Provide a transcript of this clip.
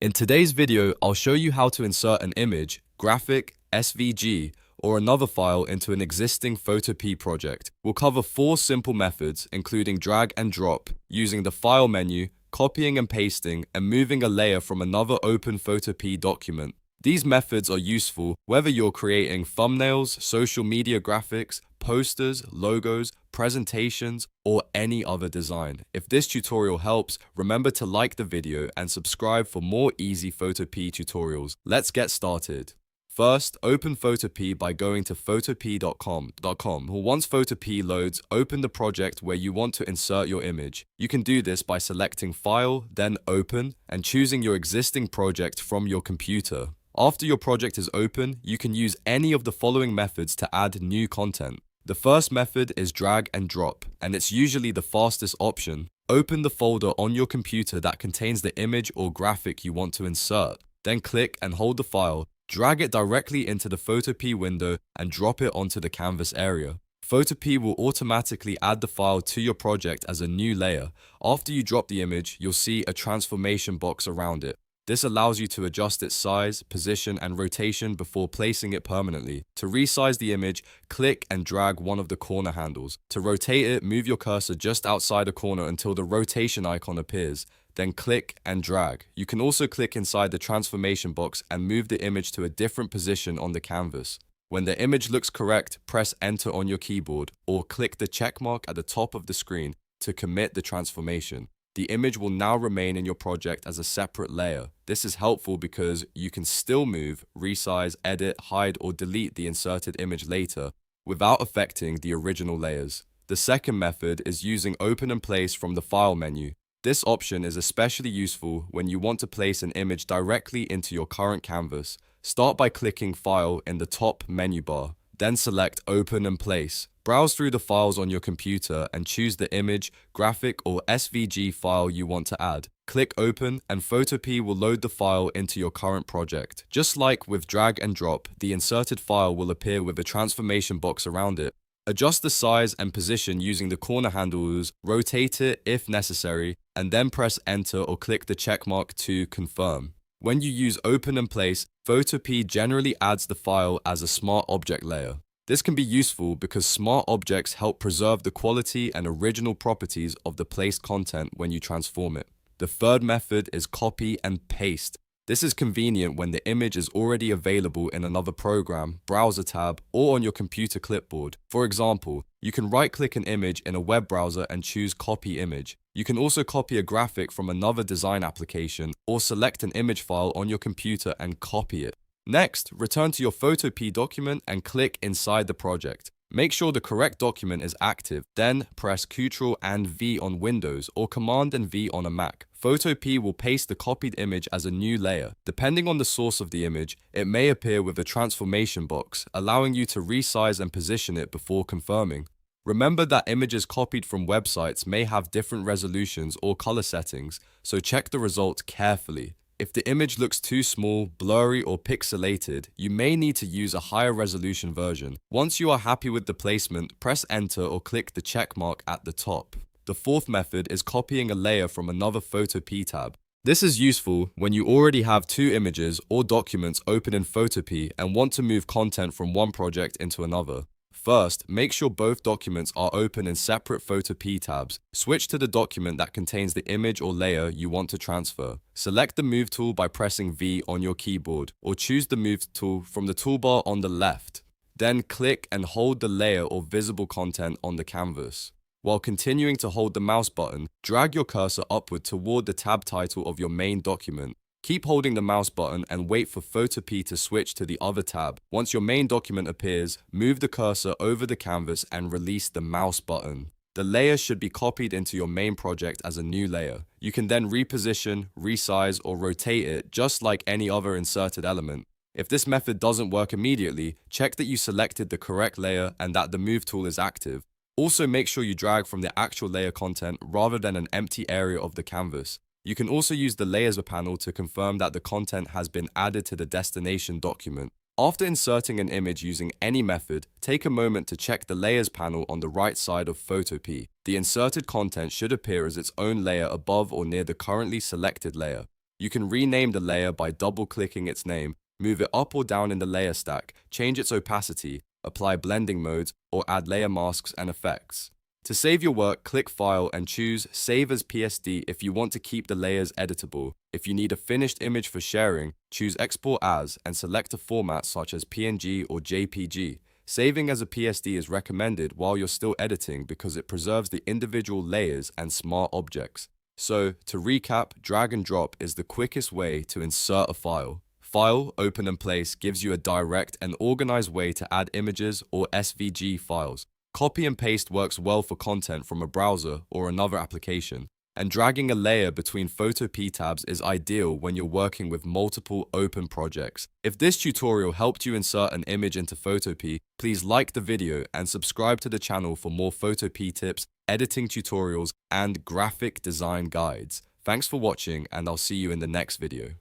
In today's video, I'll show you how to insert an image, graphic, SVG, or another file into an existing Photopea project. We'll cover 4 simple methods, including drag and drop, using the File menu, copying and pasting, and moving a layer from another open Photopea document. These methods are useful whether you're creating thumbnails, social media graphics, posters, logos, presentations, or any other design. If this tutorial helps, remember to like the video and subscribe for more easy Photopea tutorials. Let's get started. First, open Photopea by going to photopea.com. Once Photopea loads, open the project where you want to insert your image. You can do this by selecting File, then Open, and choosing your existing project from your computer. After your project is open, you can use any of the following methods to add new content. The first method is drag and drop, and it's usually the fastest option. Open the folder on your computer that contains the image or graphic you want to insert. Then click and hold the file, drag it directly into the Photopea window and drop it onto the canvas area. Photopea will automatically add the file to your project as a new layer. After you drop the image, you'll see a transformation box around it. This allows you to adjust its size, position, and rotation before placing it permanently. To resize the image, click and drag one of the corner handles. To rotate it, move your cursor just outside a corner until the rotation icon appears. Then click and drag. You can also click inside the transformation box and move the image to a different position on the canvas. When the image looks correct, press Enter on your keyboard or click the check mark at the top of the screen to commit the transformation. The image will now remain in your project as a separate layer. This is helpful because you can still move, resize, edit, hide, or delete the inserted image later without affecting the original layers. The second method is using Open and Place from the File menu. This option is especially useful when you want to place an image directly into your current canvas. Start by clicking File in the top menu bar. Then select Open and Place. Browse through the files on your computer and choose the image, graphic, or SVG file you want to add. Click Open and Photopea will load the file into your current project. Just like with drag and drop, the inserted file will appear with a transformation box around it. Adjust the size and position using the corner handles, rotate it if necessary, and then press Enter or click the checkmark to confirm. When you use Open and Place, Photopea generally adds the file as a smart object layer. This can be useful because smart objects help preserve the quality and original properties of the placed content when you transform it. The third method is copy and paste. This is convenient when the image is already available in another program, browser tab, or on your computer clipboard. For example, you can right-click an image in a web browser and choose Copy Image. You can also copy a graphic from another design application or select an image file on your computer and copy it. Next, return to your Photopea document and click inside the project. Make sure the correct document is active, then press Ctrl and V on Windows or Command and V on a Mac. Photopea will paste the copied image as a new layer. Depending on the source of the image, it may appear with a transformation box, allowing you to resize and position it before confirming. Remember that images copied from websites may have different resolutions or color settings, so check the result carefully. If the image looks too small, blurry, or pixelated, you may need to use a higher resolution version. Once you are happy with the placement, press Enter or click the check mark at the top. The fourth method is copying a layer from another Photopea tab. This is useful when you already have 2 images or documents open in Photopea and want to move content from one project into another. First, make sure both documents are open in separate Photopea tabs. Switch to the document that contains the image or layer you want to transfer. Select the Move tool by pressing V on your keyboard, or choose the Move tool from the toolbar on the left. Then click and hold the layer or visible content on the canvas. While continuing to hold the mouse button, drag your cursor upward toward the tab title of your main document. Keep holding the mouse button and wait for Photopea to switch to the other tab. Once your main document appears, move the cursor over the canvas and release the mouse button. The layer should be copied into your main project as a new layer. You can then reposition, resize, or rotate it just like any other inserted element. If this method doesn't work immediately, check that you selected the correct layer and that the Move tool is active. Also, make sure you drag from the actual layer content rather than an empty area of the canvas. You can also use the Layers panel to confirm that the content has been added to the destination document. After inserting an image using any method, take a moment to check the Layers panel on the right side of Photopea. The inserted content should appear as its own layer above or near the currently selected layer. You can rename the layer by double-clicking its name, move it up or down in the layer stack, change its opacity, apply blending modes, or add layer masks and effects. To save your work, click File and choose Save as PSD if you want to keep the layers editable. If you need a finished image for sharing, choose Export As and select a format such as PNG or JPG. Saving as a PSD is recommended while you're still editing because it preserves the individual layers and smart objects. So, to recap, drag and drop is the quickest way to insert a file. File, Open and Place gives you a direct and organized way to add images or SVG files. Copy and paste works well for content from a browser or another application. And dragging a layer between Photopea tabs is ideal when you're working with multiple open projects. If this tutorial helped you insert an image into Photopea, please like the video and subscribe to the channel for more Photopea tips, editing tutorials, and graphic design guides. Thanks for watching, and I'll see you in the next video.